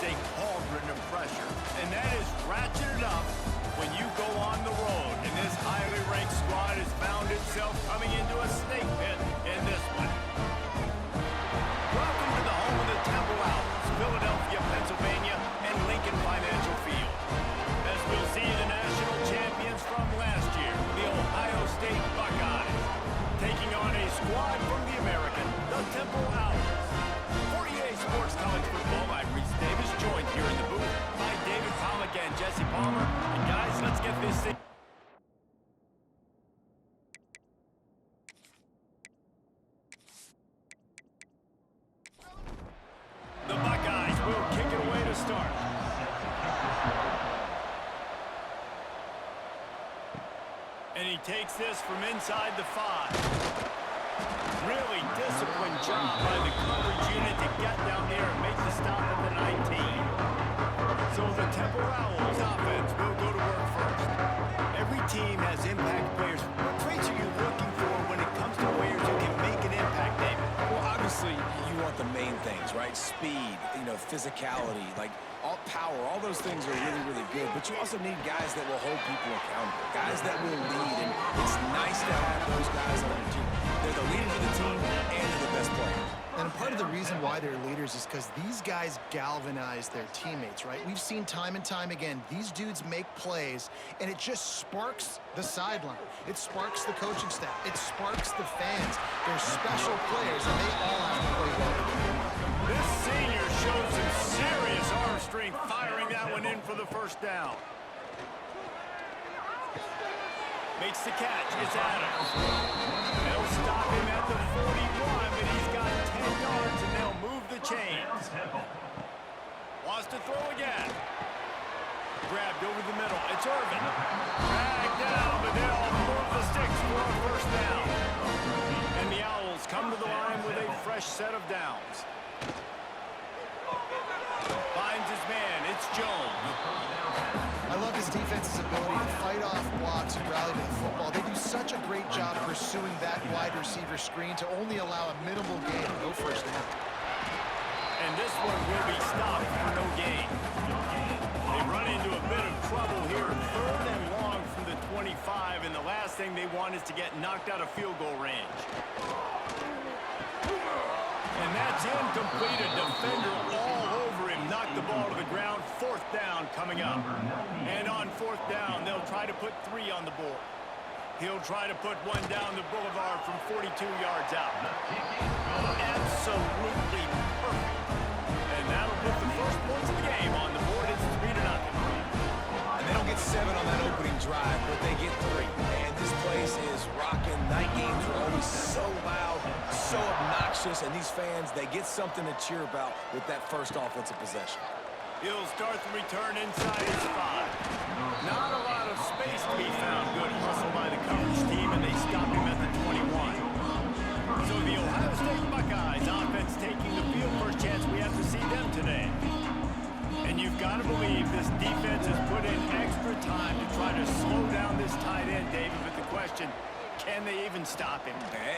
a cauldron of pressure, and that is ratcheted up when you go on the road. And this highly ranked squad has found itself coming into a snake pit in this one. Welcome to the home of the Temple Owls, Philadelphia, Pennsylvania, and Lincoln Financial Field. As we'll see the national champions from last year, the Ohio State Buckeyes, taking on a squad from the American, the Temple Owls. For EA Sports College Football, I'm Reese Davis, joined here in the booth by David Pollack and Jesse Palmer. And guys, let's get this thing. The Buckeyes will kick it away to start. And he takes this from inside the 5. Really disciplined job by the coverage unit to get down there and make the stop at the 19. So the Temple Owls offense will go to work first. Every team has impact players. What traits are you looking for when it comes to players who can make an impact, David? Well, obviously, you want the main things, right? Speed, physicality, like all power, all those things are really, really good. But you also need guys that will hold people accountable, guys that will lead. And it's nice to have those guys on your team. They're the leaders of the team, and they're the best players. And part of the reason why they're leaders is because these guys galvanize their teammates, right? We've seen time and time again, these dudes make plays, and it just sparks the sideline. It sparks the coaching staff. It sparks the fans. They're special players, and they all have to play well. This senior shows some serious arm strength, firing that one in for the first down. Makes the catch. It's Adams. They'll stop him at the 41, but he's got 10 yards, and they'll move the chains. Wants to throw again. Grabbed over the middle. It's Irvin. Dragged down, but they'll move the sticks for a first down. And the Owls come to the line with a fresh set of downs. Finds his man. It's Jones. I love this defense's ability to fight off blocks and rally to the football. They do such a great job pursuing that wide receiver screen to only allow a minimal gain and go first down. And this one will be stopped for no gain. They run into a bit of trouble here, 3rd and long from the 25, and the last thing they want is to get knocked out of field goal range. And that's incomplete. A defender all over him. Knocked the ball to the ground. 4th down coming up. And on 4th down, they'll try to put 3 on the board. He'll try to put one down the boulevard from 42 yards out. Absolutely perfect. And that'll put the first points of the game on the board. It's 3-0. And they don't get 7 on that opening drive, but they get 3. And this place is rocking. Night games are always so loud, so obnoxious, and these fans, they get something to cheer about with that first offensive possession. He'll start the return inside his 5. Not a lot of space to be found. Good hustle by the coverage team, and they stop him at the 21. So the Ohio State Buckeyes offense taking the field. First chance we have to see them today. And you've got to believe this defense has put in extra time to try to slow down this tight end, David. But the question, can they even stop him?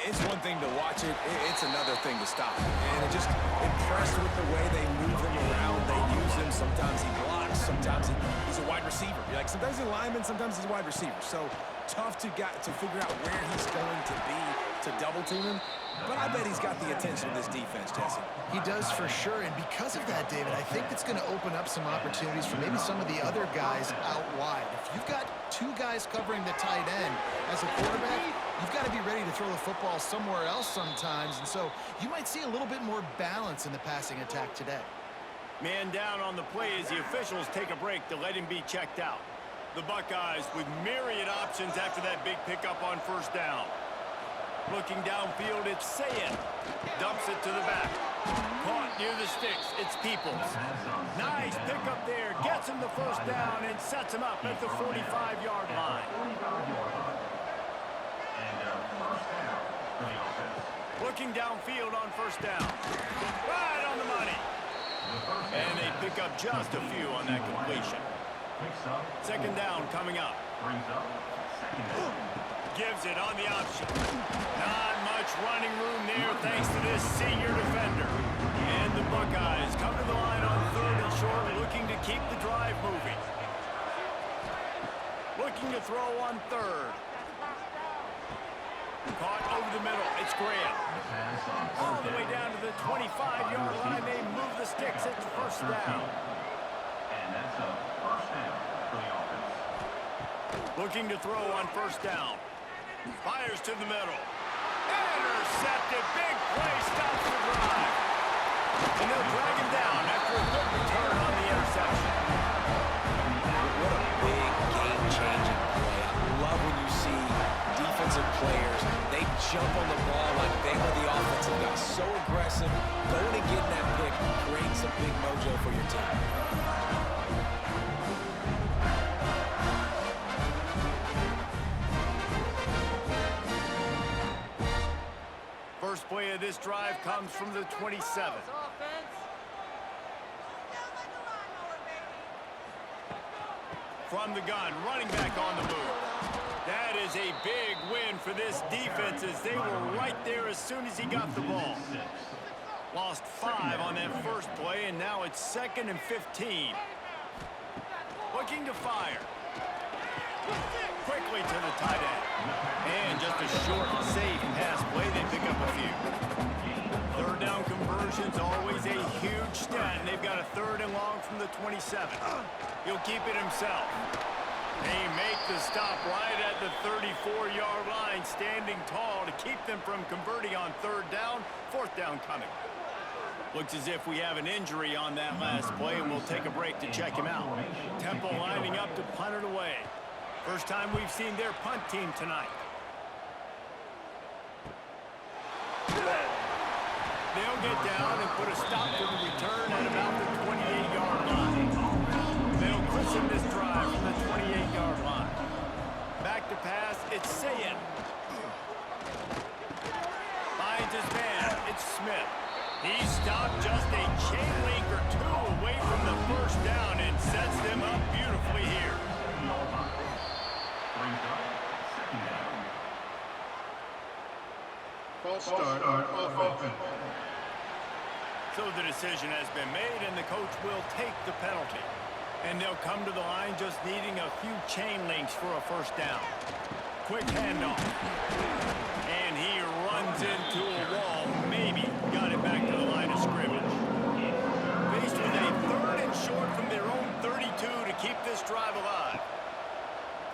It's one thing to watch it. It's another thing to stop him. And I'm just impressed with the way they move him around. They use him. Sometimes he blocks. Sometimes he's a wide receiver. Sometimes he's a lineman. Sometimes he's a wide receiver. So tough to figure out where he's going to be to double team him. But I bet he's got the attention of this defense, Jesse. He does for sure, and because of that, David, I think it's going to open up some opportunities for maybe some of the other guys out wide. If you've got 2 guys covering the tight end as a quarterback, you've got to be ready to throw the football somewhere else sometimes, and so you might see a little bit more balance in the passing attack today. Man down on the play as the officials take a break to let him be checked out. The Buckeyes with myriad options after that big pickup on 1st down. Looking downfield, it's Sayin. Dumps it to the back. Caught near the sticks, it's Peoples. Nice pickup there, gets him the 1st down and sets him up at the 45-yard line. Looking downfield on 1st down. Right on the money. And they pick up just a few on that completion. 2nd down coming up. Gives it on the option. Not much running room there thanks to this senior defender. And the Buckeyes come to the line on 3rd and short keep the drive moving. Looking to throw on third. Caught over the middle. It's Graham. All the way down to the 25-yard line. They move the sticks. It's first down. And that's a first down for the offense. Looking to throw on first down. Fires to the middle. Intercepted. Big play. Stops the drive. And they'll drag him down after a good return on the interception. What a big game-changing play. I love when you see defensive players, they jump on the ball like they were the offensive guy. So aggressive, going and getting that pick creates a big mojo for your team. First play of this drive comes from the 27. From the gun, running back on the move. That is a big win for this defense as they were right there as soon as he got the ball. Lost 5 on that first play, and now it's 2nd and 15. Looking to fire. Quickly to the tight end. And just a short, safe pass play. They pick up a few. Third down conversion's always a huge stat, and they've got a 3rd and long from the 27. He'll keep it himself. They make the stop right at the 34-yard line, standing tall to keep them from converting on 3rd down. 4th down coming. Looks as if we have an injury on that last play, and we'll take a break to check him out. Temple lining up to punt it away. First time we've seen their punt team tonight. They'll get down and put a stop to the return at about the 28-yard line. They'll christen this drive from the 28-yard line. Back to pass, it's Sayin. Finds his man, it's Smith. He stopped just a chain link or 2 away from the first down and sets them up beautifully here. False start on offense. So the decision has been made, and the coach will take the penalty. And they'll come to the line just needing a few chain links for a first down. Quick handoff. And he runs into a wall. Maybe got it back to the line of scrimmage. Faced with a 3rd and short from their own 32 to keep this drive alive.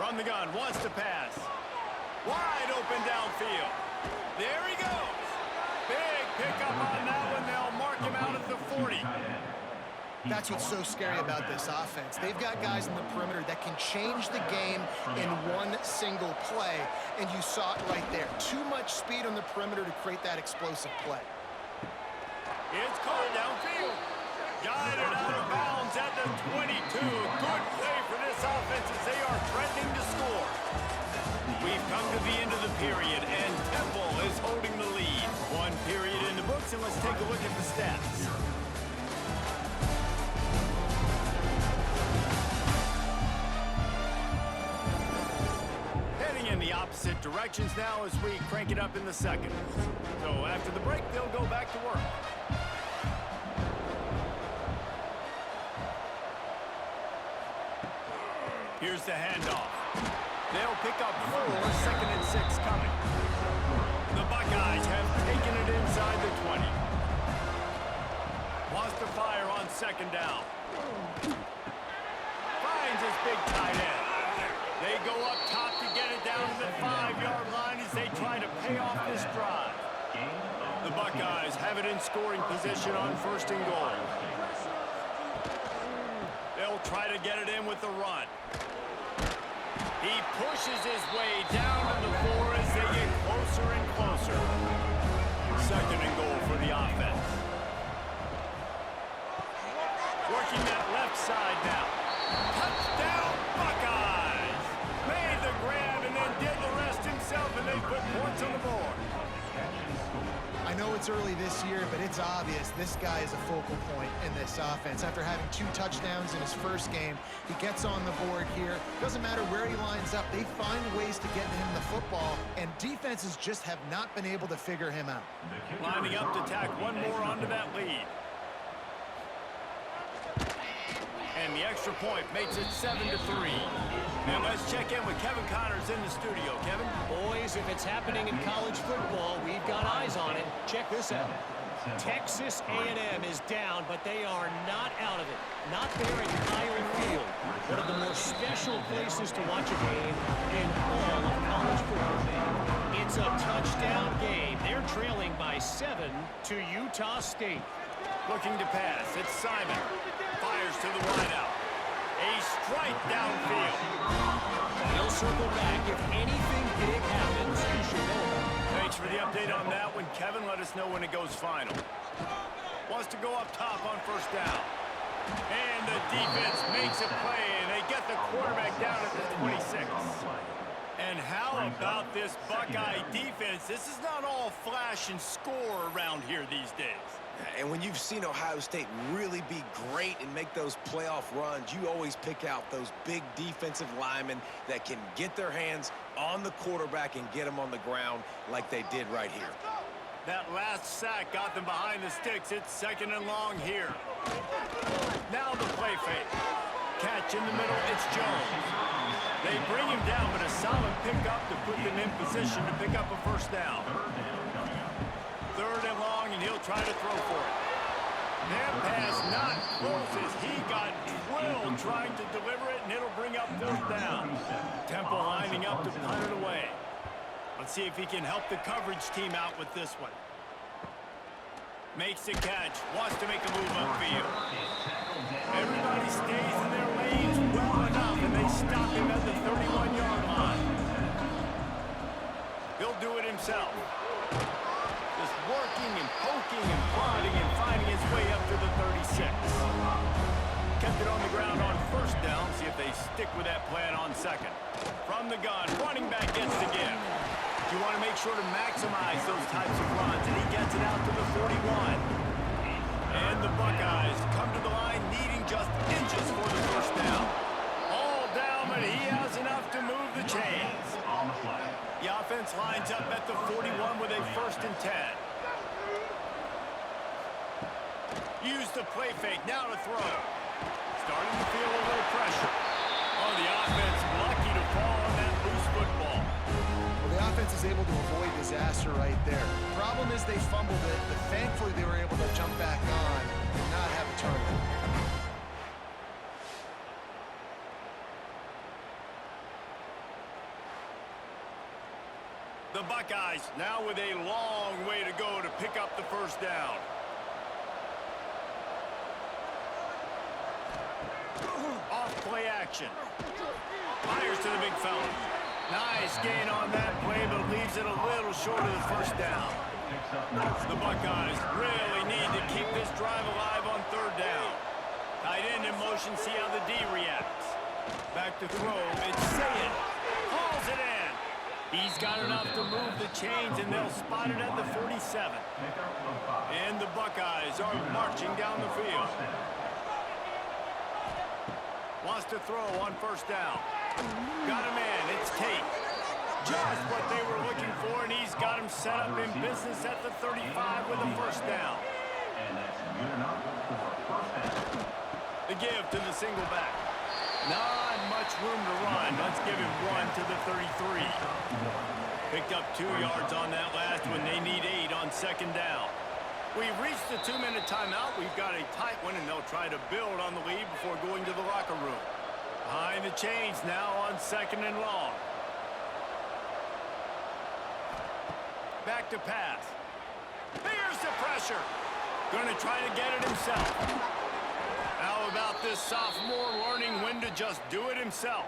From the gun, wants to pass. Wide open downfield. There he goes. Big pickup on that one. They'll mark him out at the 40. That's what's so scary about this offense. They've got guys in the perimeter that can change the game in one single play, and you saw it right there. Too much speed on the perimeter to create that explosive play. It's called downfield. Guided out of bounds at the 22. Good play for this offense as they are threatening to score. We've come to the end of the period, and Temple is holding the lead. 1 period in the books, and let's take a look at the stats. Heading in the opposite directions now as we crank it up in the second. So after the break, they'll go back to work. Here's the handoff. They'll pick up 4, 2nd and 6 coming. The Buckeyes have taken it inside the 20. Wants to fire on 2nd down. Finds his big tight end. They go up top to get it down to the 5-yard line as they try to pay off this drive. The Buckeyes have it in scoring position on 1st and goal. They'll try to get it in with the run. He pushes his way down to the 4 as they get closer and closer. 2nd and goal for the offense. Working that left side now. Touchdown, Buckeyes! Made the grab and then did the rest himself, and they put points on the board. I know it's early this year, but it's obvious this guy is a focal point in this offense. After having 2 touchdowns in his first game, he gets on the board here. Doesn't matter where he lines up, they find ways to get him the football, and defenses just have not been able to figure him out. Lining up to tack one more onto that lead. And The extra point makes it 7-3. And let's check in with Kevin Connors in the studio. Kevin? Boys, if it's happening in college football, we've got eyes on it. Check this out. Texas A&M is down, but they are not out of it. Not there at Kyle Field, one of the more special places to watch a game in all of college football. It's a touchdown game. They're trailing by 7 to Utah State. Looking to pass. It's Simon. Fires to the wideout. A strike downfield. He'll circle back. If anything big happens, you should know about it. Thanks for the update on that one, Kevin. Let us know when it goes final. Wants to go up top on first down. And the defense makes a play, and they get the quarterback down at the 26. And how about this Buckeye defense? This is not all flash and score around here these days. And when you've seen Ohio State really be great and make those playoff runs, you always pick out those big defensive linemen that can get their hands on the quarterback and get them on the ground like they did right here. That last sack got them behind the sticks. It's 2nd and long here. Now the play fake. Catch in the middle. It's Jones. They bring him down, but a solid pickup to put them in position to pick up a first down. 3rd and long, and he'll try to throw for it. That pass not close as he got drilled trying to deliver it, and it'll bring up 4th down. Temple lining up to punt it away. Let's see if he can help the coverage team out with this one. Makes the catch. Wants to make a move upfield. Everybody stays in their lanes well enough, and they stop him at the 31-yard line. He'll do it himself. Just working and poking and prodding and finding his way up to the 36. Kept it on the ground on first down. See if they stick with that plan on 2nd. From the gun, running back gets the give. You want to make sure to maximize those types of runs, and he gets it out to the 41. And the Buckeyes come to the line needing just inches for the first down. All down, but he has enough to move the chains. The offense lines up at the 41 with a 1st and 10. Use the play fake, now to throw. Starting to feel a little pressure. Oh, the offense lucky to fall on that loose football. Well, the offense is able to avoid disaster right there. Problem is they fumbled it, but thankfully they were able to jump back on and not have a turnover. The Buckeyes now with a long way to go to pick up the first down. Off play action. Fires to the big fella. Nice gain on that play, but leaves it a little short of the first down. The Buckeyes really need to keep this drive alive on 3rd down. Tight end in motion, see how the D reacts. Back to throw, it's Sayed. Hauls it in. He's got enough to move the chains, and they'll spot it at the 47. And the Buckeyes are marching down the field. Wants to throw on first down. Got him in. It's Tate. Just what they were looking for, and he's got him set up in business at the 35 with a first down. And that's good enough for a first down. The give to the single back. Not much room to run. Let's give him 1 to the 33. Picked up 2 yards on that last one. They need 8 on 2nd down. We've reached the 2-minute timeout. We've got a tight one, and they'll try to build on the lead before going to the locker room. Behind the chains now on 2nd and long. Back to pass. Here's the pressure. Going to try to get it himself. How about this sophomore learning when to just do it himself?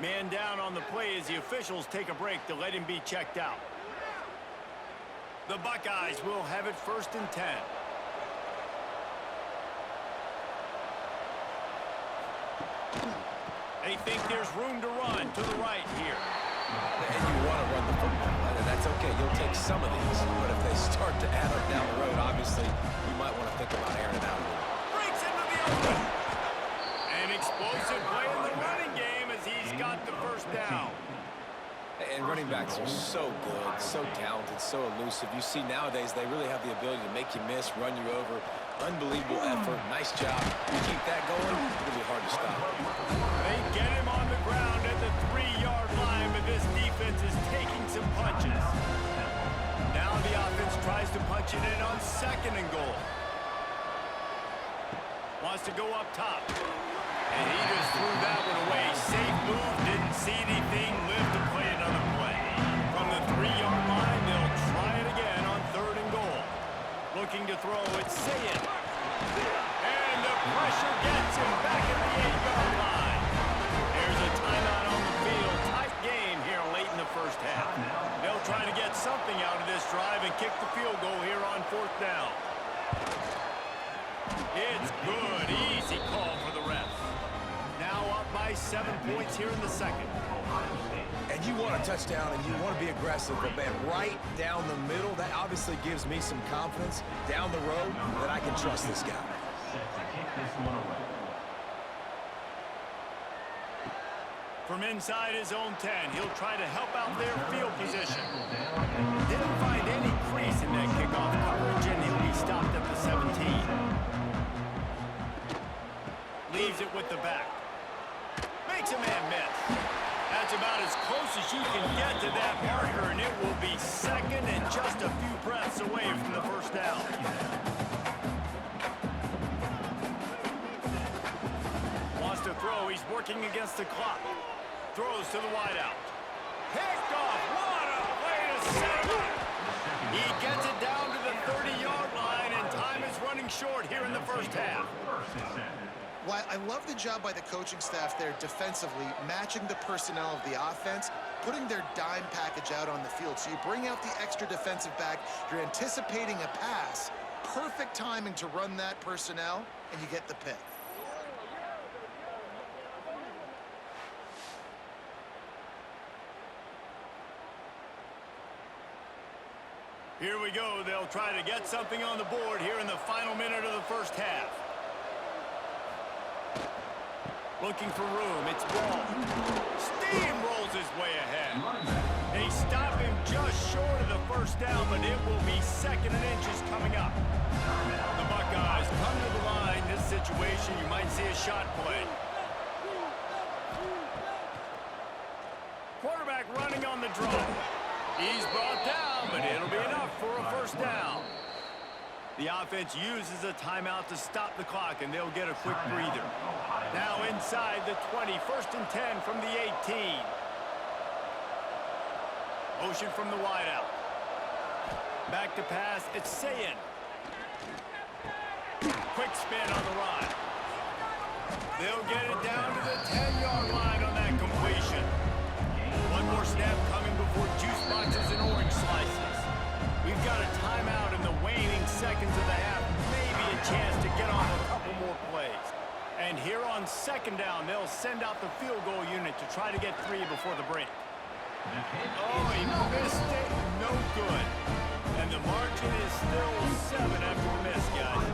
Man down on the play as the officials take a break to let him be checked out. The Buckeyes will have it 1st and 10. They think there's room to run to the right here. And you want to run the football. That's okay. You'll take some of these. But if they start to add up down the road, obviously, you might want to think about airing it out. Breaks into the open. An explosive play in the running game as he's got the first down. And running backs are so good, so talented, so elusive. You see nowadays they really have the ability to make you miss, run you over. Unbelievable effort. Nice job. You keep that going, it'll be hard to tries to punch it in on 2nd and goal. Wants to go up top. And he just threw that one away. Safe move, didn't see anything, lived to play another play. From the 3-yard line, they'll try it again on 3rd and goal. Looking to throw, it's Saying. And the pressure gets him back at the 8-yard line. There's a timeout on the field. Tight game here late in the first half. They'll try to get something out of this drive and kick the field goal here on 4th down. It's good. Easy call for the refs. Now up by 7 points here in the second. And you want a touchdown and you want to be aggressive, but man, right down the middle, that obviously gives me some confidence down the road that I can trust this guy. Set to kick this one away. From inside his own 10, he'll try to help out their field position. Didn't find any crease in that kickoff coverage, and he'll be stopped at the 17. Leaves it with the back. Makes a man miss. That's about as close as you can get to that marker, and it will be 2nd and just a few breaths away from the first down. Wants to throw. He's working against the clock. Throws to the wideout. Picked off. What a way to set him up. He gets it down to the 30-yard line, and time is running short here in the first half. Well, I love the job by the coaching staff there defensively, matching the personnel of the offense, putting their dime package out on the field. So you bring out the extra defensive back, you're anticipating a pass, perfect timing to run that personnel, and you get the pick. Here we go. They'll try to get something on the board here in the final minute of the first half. Looking for room. It's Ball. Steamrolls his way ahead. They stop him just short of the first down, but it will be 2nd and inches coming up. The Buckeyes come to the line. This situation, you might see a shot play. Quarterback running on the draw. He's brought down, but it'll be enough for a first down. The offense uses a timeout to stop the clock, and they'll get a quick breather. Now inside the 20, 1st and 10 from the 18. Motion from the wideout. Back to pass, it's Saying. Quick spin on the ride. They'll get it down to the 10-yard line on that completion. One more snap coming before juice boxes and orange slices. We've got a timeout in the waning seconds of the half. Maybe a chance to get off a couple more plays. And here on 2nd down, they'll send out the field goal unit to try to get 3 before the break. Oh, he missed it. No good. And the margin is still 7 after the miss, guys.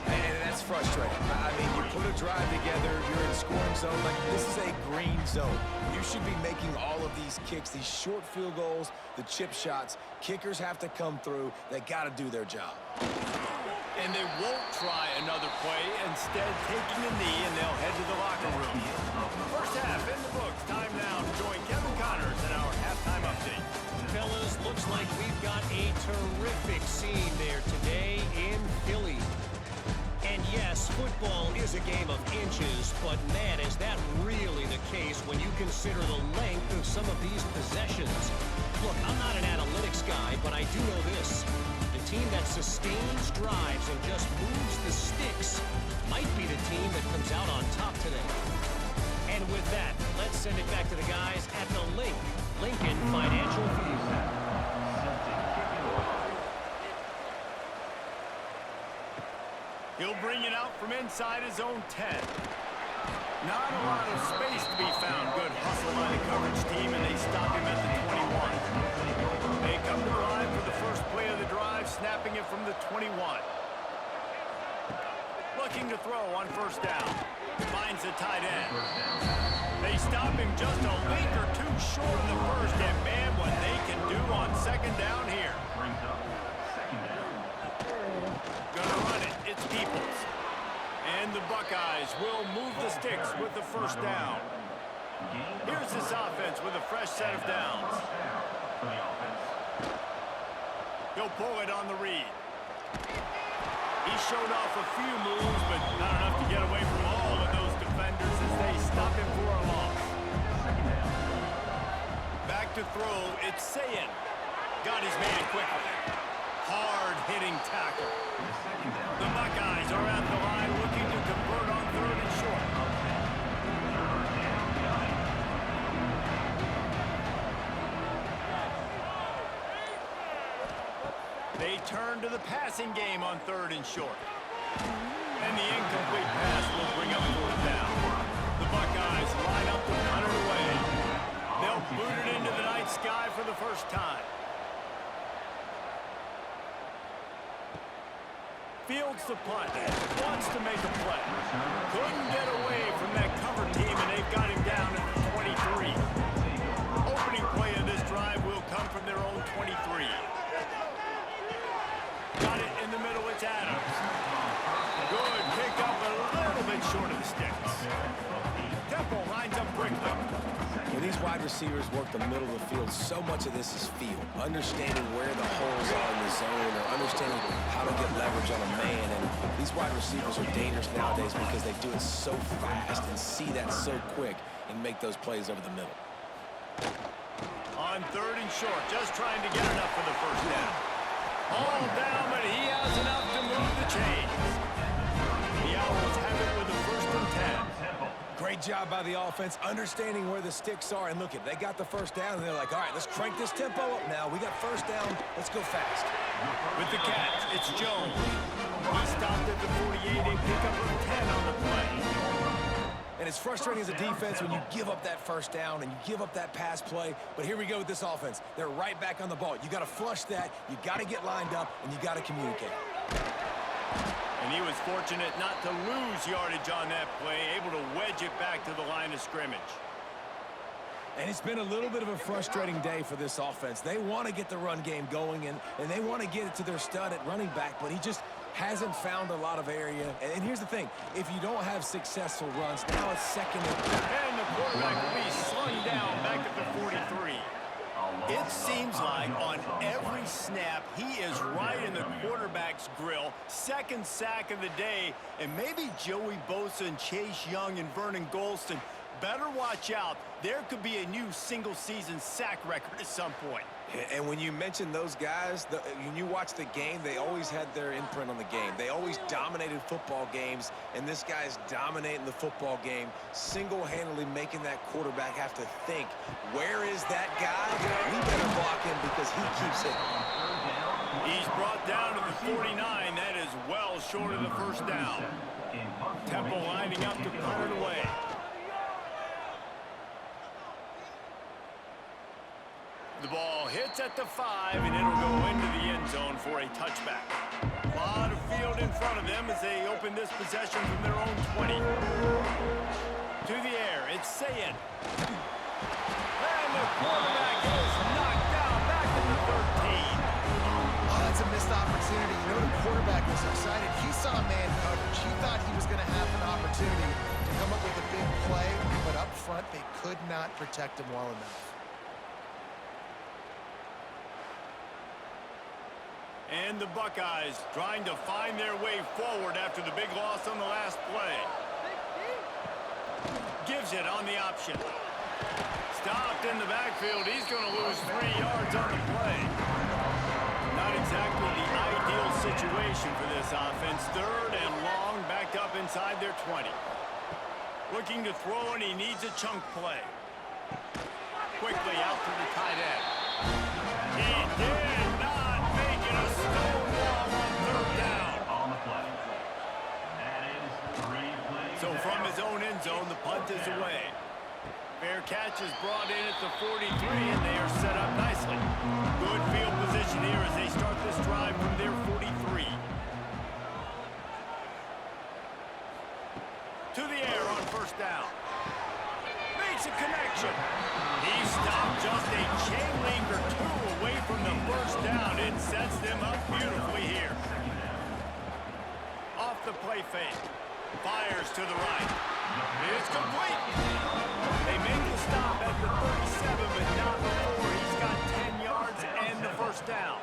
And that's frustrating. I mean, you put a drive together, you're in scoring zone. Like, this is a green zone. You should be making all of these kicks, these short field goals, the chip shots. Kickers have to come through. They got to do their job. And they won't try another play, instead taking a knee, and they'll head to the locker room. First half in the books. Time now to join Kevin Connors in our halftime update. Fellas, looks like we've got a terrific scene there today in Philly. And yes, football is a game of inches, but man, is that really the case when you consider the length of some of these possessions. Look, I'm not an analytics guy, but I do know this. The team that sustains drives and just moves the sticks might be the team that comes out on top today. And with that, let's send it back to the guys at the Lincoln Financial Field. He'll bring it out from inside his own 10. Not a lot of space to be found. Good hustle by the coverage team, and they stop him at the 21. They come to the line for the first play of the drive, snapping it from the 21. Looking to throw on 1st down. Finds the tight end. They stop him just a link or 2 short of the first, and man, what they can do on 2nd down here. Brings up 2nd down. Gonna run it. It's Peoples. And the Buckeyes will move the sticks with the 1st down. Here's this offense with a fresh set of downs. He'll pull it on the read. He showed off a few moves, but not enough to get away from all of those defenders as they stop him for a loss. Back to throw, it's Sayin. Got his man quickly. Hard-hitting tackle. The Buckeyes are at the line looking to convert on 3rd and short. They turn to the passing game on 3rd and short. And the incomplete pass will bring up 4th down. The Buckeyes line up to punt it away. They'll boot it into the night sky for the first time. Fields the punt. Wants to make a play. Couldn't get away from that cover team, and they've got him down at the 23. Opening play of this drive will come from their own 23. Got it in the middle, it's Adams. Good pick up, a little bit short of the sticks. Temple lines up quickly. When these wide receivers work the middle of the field, so much of this is feel. Understanding where the holes are in the zone, or understanding how to get leverage on a man. And these wide receivers are dangerous nowadays because they do it so fast and see that so quick and make those plays over the middle. On 3rd and short, just trying to get enough for the first down. All down, but he has enough to move the chains. The Owls have it with the 1st and 10. Great job by the offense, understanding where the sticks are. And look, they got the first down, and they're like, all right, let's crank this tempo up now. We got first down. Let's go fast. With the catch, it's Jones. He stopped at the 48 and picked up a 10 on the play. And it's frustrating as a defense when you give up that first down and you give up that pass play. But here we go with this offense. They're right back on the ball. You got to flush that. You got to get lined up, and you got to communicate. And he was fortunate not to lose yardage on that play, able to wedge it back to the line of scrimmage. And it's been a little bit of a frustrating day for this offense. They want to get the run game going, and they want to get it to their stud at running back, but he just hasn't found a lot of area. And here's the thing. If you don't have successful runs, now it's 2nd and 3. And the quarterback will be slung down back at the 43. It seems like on every snap, he is right in the quarterback's grill. 2nd sack of the day, and maybe Joey Bosa and Chase Young and Vernon Golston better watch out. There could be a new single-season sack record at some point. And when you mention those guys, when you watch the game, they always had their imprint on the game. They always dominated football games, and this guy's dominating the football game, single-handedly making that quarterback have to think, where is that guy? We better block him because he keeps hitting. He's brought down to the 49. That is well short of the first down. Temple lining up to punt it away. The ball hits at the 5, and it'll go into the end zone for a touchback. A lot of field in front of them as they open this possession from their own 20. To the air, it's Sayin. And the quarterback is knocked down back to the 13. Oh, that's a missed opportunity. You know, the quarterback was excited. He saw man coverage. He thought he was going to have an opportunity to come up with a big play, but up front, they could not protect him well enough. And the Buckeyes trying to find their way forward after the big loss on the last play. Gives it on the option. Stopped in the backfield. He's going to lose 3 yards on the play. Not exactly the ideal situation for this offense. 3rd and long, backed up inside their 20. Looking to throw, and he needs a chunk play. Quickly out to the tight end. He did not make it a stone wall on 3rd down. On the play. That is 3 plays. So from his own end zone, the punt is away. Fair catch is brought in at the 43, and they are set up nicely. Good field position here as they start this drive from their 43. To the air on 1st down. Makes a connection. He stopped just a chain link or 2 away from the 1st down. It sets them up beautifully here. Off the play fake. Fires to the right. It's complete. They make the stop at the 37, but not before he's got 10 yards and the 1st down.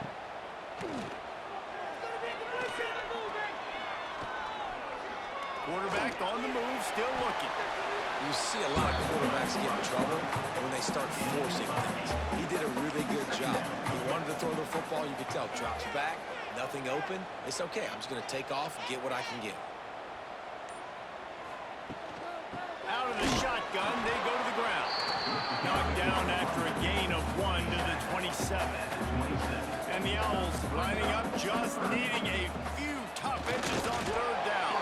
Quarterback on the move, still looking. You see a lot of quarterbacks get in trouble when they start forcing things. He did a really good job. He wanted to throw the football, you could tell. Drops back, nothing open. It's okay. I'm just going to take off, get what I can get. Out of the shotgun, they go to the ground. Knocked down after a gain of 1 to the 27. And the Owls lining up, just needing a few tough inches on third down.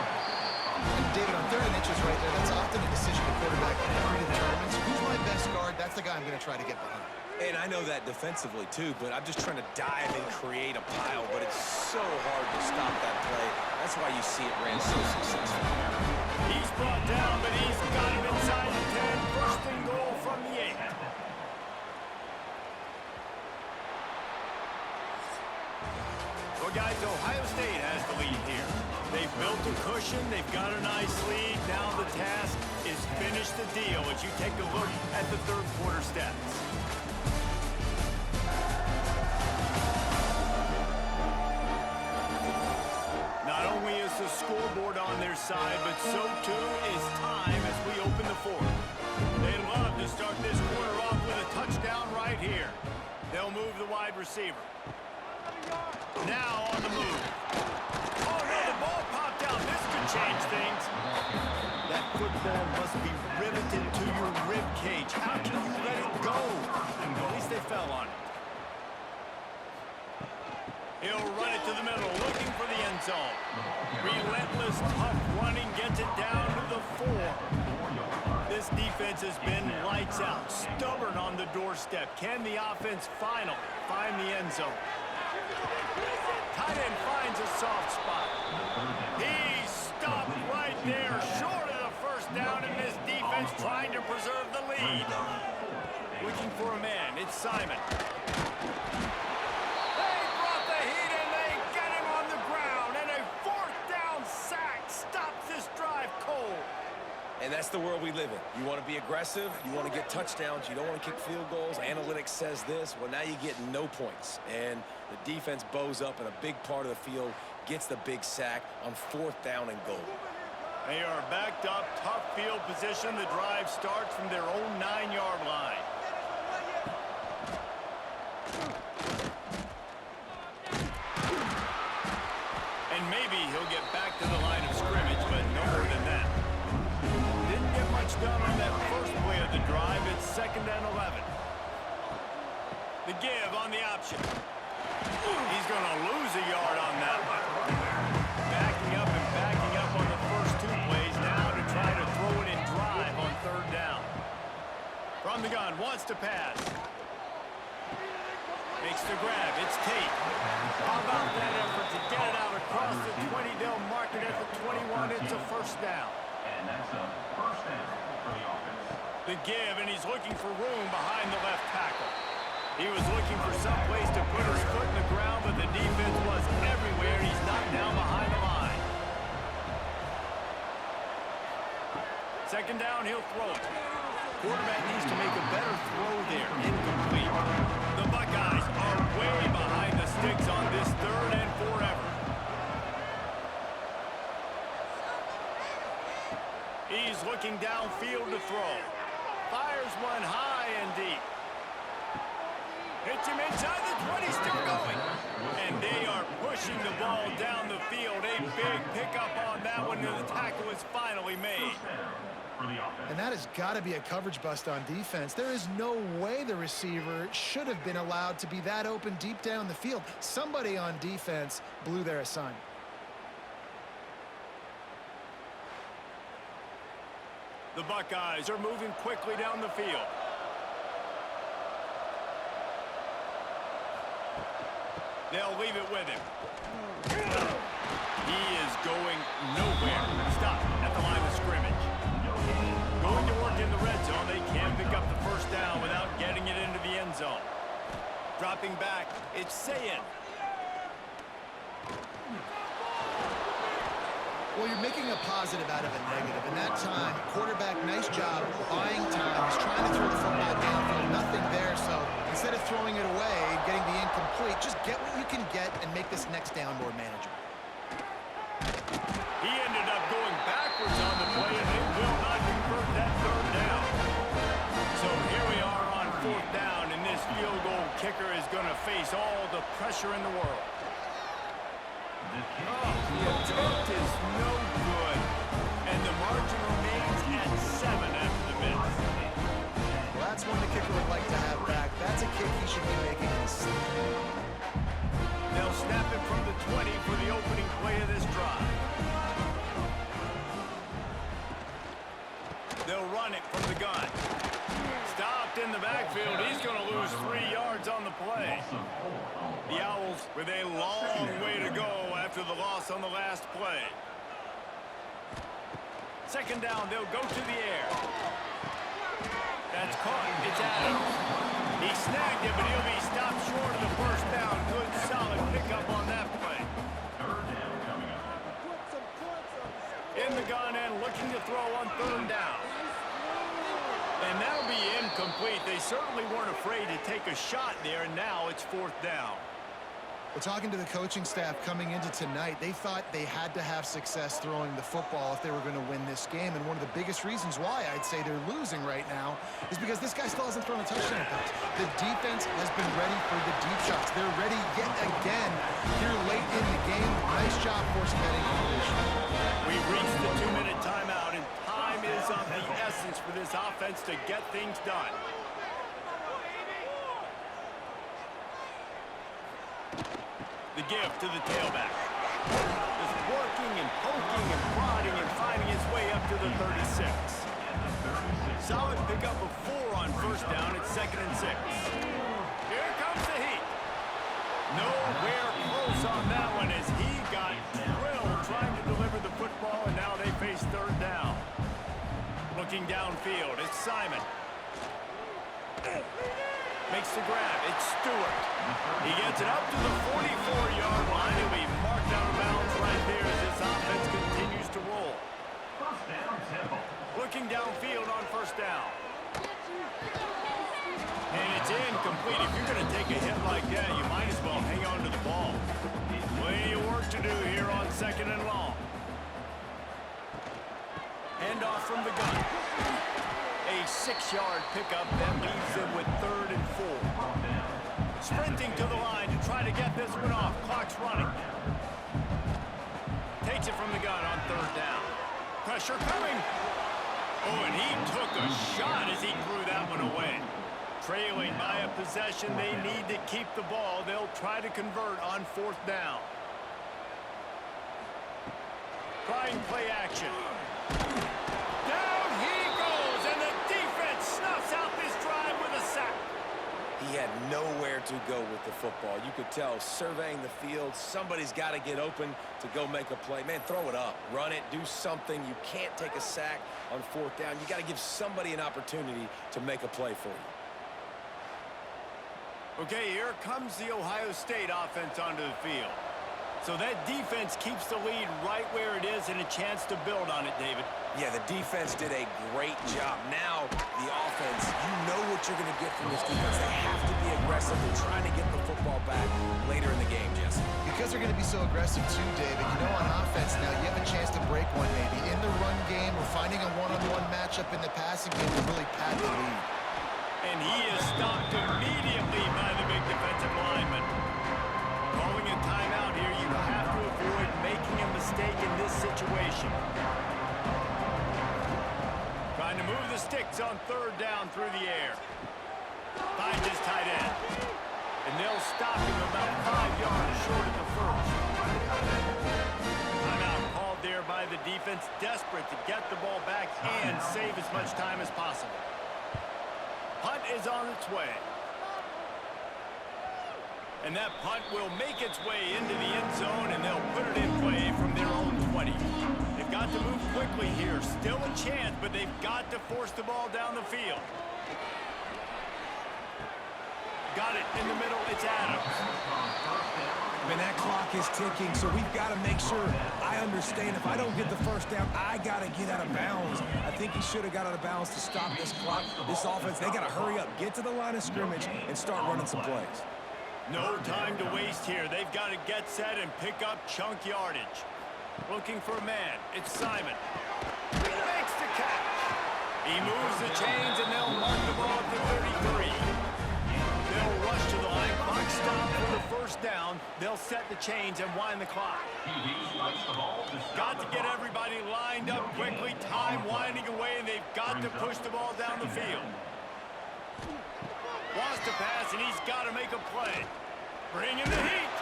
David, on 3rd and inches right there, that's often a decision the quarterback predetermines. Who's my best guard? That's the guy I'm going to try to get behind. And I know that defensively, too, but I'm just trying to dive and create a pile, but it's so hard to stop that play. That's why you see it ran so successful. He's brought down, but he's got him inside the 10. First and goal from the 8. Well, guys, Ohio State has the lead here. They've built a cushion. They've got a nice lead. Now the task is finish the deal as you take a look at the third quarter stats. Not only is the scoreboard on their side, but so too is time as we open the fourth. They'd love to start this quarter off with a touchdown right here. They'll move the wide receiver. Now on the move. Oh, no, the ball popped out. This could change things. That football must be riveted to your rib cage. How can you let it go? At least they fell on it. He'll run it to the middle, looking for the end zone. Relentless, tough running, gets it down to the 4. This defense has been lights out, stubborn on the doorstep. Can the offense finally find the end zone? Tight end finds a soft spot. He stopped right there, short of the first down, and this defense trying to preserve the lead. Looking for a man, it's Simon. They brought the heat and they get him on the ground, and a 4th down sack stops this drive cold. And that's the world we live in. You want to be aggressive, you want to get touchdowns, you don't want to kick field goals. Analytics says this. Well, now you get no points. And the defense bows up, and a big part of the field gets the big sack on 4th down and goal. They are backed up, tough field position. The drive starts from their own 9-yard line. And maybe he'll get back to the line of scrimmage, but no more than that. Didn't get much done on that first play of the drive. It's 2nd and 11. The give on the option. He's going to lose a yard on that one. Backing up and backing up on the first 2 plays now to try to throw it in drive on 3rd down. From the gun, wants to pass. Makes the grab. It's Tate. How about that effort to get it out across the 20? They'll mark it at the 21. It's a 1st down. And that's a 1st down for the offense. The give, and he's looking for room behind the left tackle. He was looking for some place to put his foot in the ground, but the defense was everywhere. He's knocked down behind the line. 2nd down, he'll throw it. Quarterback needs to make a better throw there. Incomplete. The Buckeyes are way behind the sticks on this 3rd and forever. He's looking downfield to throw. Fires one high and deep. Hits him inside the 20, still going. And they are pushing the ball down the field. A big pickup on that one, and the tackle is finally made. And that has got to be a coverage bust on defense. There is no way the receiver should have been allowed to be that open deep down the field. Somebody on defense blew their assignment. The Buckeyes are moving quickly down the field. They'll leave it with him. He is going nowhere. Stop at the line of scrimmage. Going to work in the red zone. They can't pick up the 1st down without getting it into the end zone. Dropping back, it's Sayin. Well, you're making a positive out of a negative. And that time, quarterback, nice job buying time. He's trying to throw the football downfield. Nothing there, so instead of throwing it away and getting the incomplete, just get what you can get and make this next down more manageable. He ended up going backwards on the play, and they will not convert that third down. So here we are on fourth down, and this field goal kicker is going to face all the pressure in the world. Oh, the attempt is no good, and the margin remains at 7 after the miss. Well, that's one the kicker would like to have back. That's a kick he should be making in his sleep. They'll snap it from the 20 for the opening play of this drive. They'll run it from the gun. Stopped in the backfield. He's going to lose 3 yards on the play. The Owls with a long way to go after the loss on the last play. Second down, they'll go to the air. That's caught. It's Adams. He snagged it, but he'll be stopped short of the first down. Good, solid pickup on that play. In the gun and looking to throw on third down. And that'll be incomplete. They certainly weren't afraid to take a shot there, and now it's fourth down. Well, talking to the coaching staff coming into tonight, they thought they had to have success throwing the football if they were going to win this game. And one of the biggest reasons why I'd say they're losing right now is because this guy still hasn't thrown a touchdown pass. The defense has been ready for the deep shots. They're ready yet again here late in the game. Nice job forcing that incompletion. We've reached the 2-minute timeout, and time is of the essence for this offense to get things done. The give to the tailback. Just working and poking and prodding and finding his way up to the 36. Solid pickup of 4 on first down. It's 2nd and 6. Here comes the heat. Nowhere close on that one as he got drilled trying to deliver the football, and now they face third down. Looking downfield, it's Simon. Makes the grab. It's Stewart. He gets it up to the 44-yard line. He'll be marked out of bounds right there as this offense continues to roll. First down, Temple. Looking downfield on first down. And it's incomplete. If you're going to take a hit like that, you might as well hang on to the ball. Plenty of work to do here on 2nd and long. Hand off from the gun. A 6-yard pickup that leaves them with 3rd and 4. Sprinting to the line to try to get this one off. Clock's running. Takes it from the gun on 3rd down. Pressure coming. Oh, and he took a shot as he threw that one away. Trailing by a possession, they need to keep the ball. They'll try to convert on 4th down. Trying play action. Down he goes, and the defense snuffs out this drive with a sack. He had nowhere to go with the football. You could tell, surveying the field, somebody's got to get open to go make a play. Man, throw it up, run it, do something. You can't take a sack on 4th down. You got to give somebody an opportunity to make a play for you. Okay, here comes the Ohio State offense onto the field. So that defense keeps the lead right where it is and a chance to build on it, David. Yeah, the defense did a great job. Now, the offense, you know what you're going to get from this defense. They have to be aggressive and trying to get the football back later in the game, Jesse. Because they're going to be so aggressive too, David, you know on offense now you have a chance to break one maybe. In the run game or finding a one-on-one matchup in the passing game to really pad the lead. And he is stopped immediately by the big defensive lineman. Calling a timeout here, you have to avoid making a mistake in this situation. Trying to move the sticks on 3rd down through the air. Finds his tight end. And they'll stop him about 5 yards short of the first. Timeout called there by the defense, desperate to get the ball back and save as much time as possible. Punt is on its way. And that punt will make its way into the end zone, and they'll put it in play from their own 20. They've got to move quickly here. Still a chance, but they've got to force the ball down the field. Got it in the middle. It's Adams. Man, that clock is ticking, so we've got to make sure I understand if I don't get the first down, I got to get out of bounds. I think he should have got out of bounds to stop this clock. This offense, they got to hurry up, get to the line of scrimmage, and start running some plays. No time to waste here. They've got to get set and pick up chunk yardage. Looking for a man. It's Simon. Makes the catch. He moves the chains, and they'll mark the ball at the 33. They'll rush to the line. Clock stop for the first down. They'll set the chains and wind the clock. Got to get everybody lined up quickly. Time winding away, and they've got to push the ball down the field. Wants to pass, and he's got to make a play. Bringing the heat.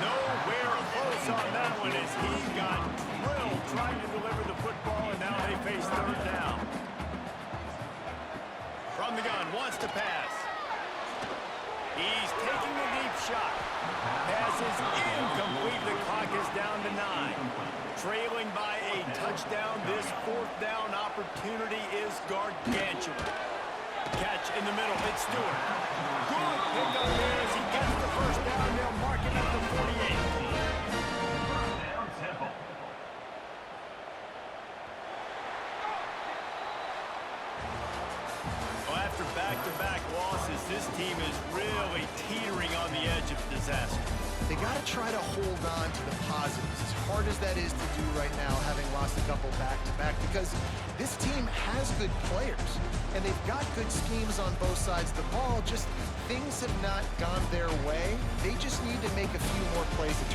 Nowhere close on that one as he got drilled trying to deliver the football, and now they face third down. From the gun, wants to pass. He's taking a deep shot. Pass is incomplete. The clock is down to 9. Trailing by a touchdown, this fourth down opportunity is gargantuan. Catch in the middle, it's Stewart. Good pick up there as he gets the first down. They'll mark him at the 48. Down Temple. Well, after back-to-back losses, this team is really teetering on the edge of disaster. They got to try to hold on to the positives, as hard as that is to do right now, having lost a couple back-to-back, because this team has good players, and they've got good schemes on both sides of the ball. Just things have not gone their way. They just need to make a few more plays to turn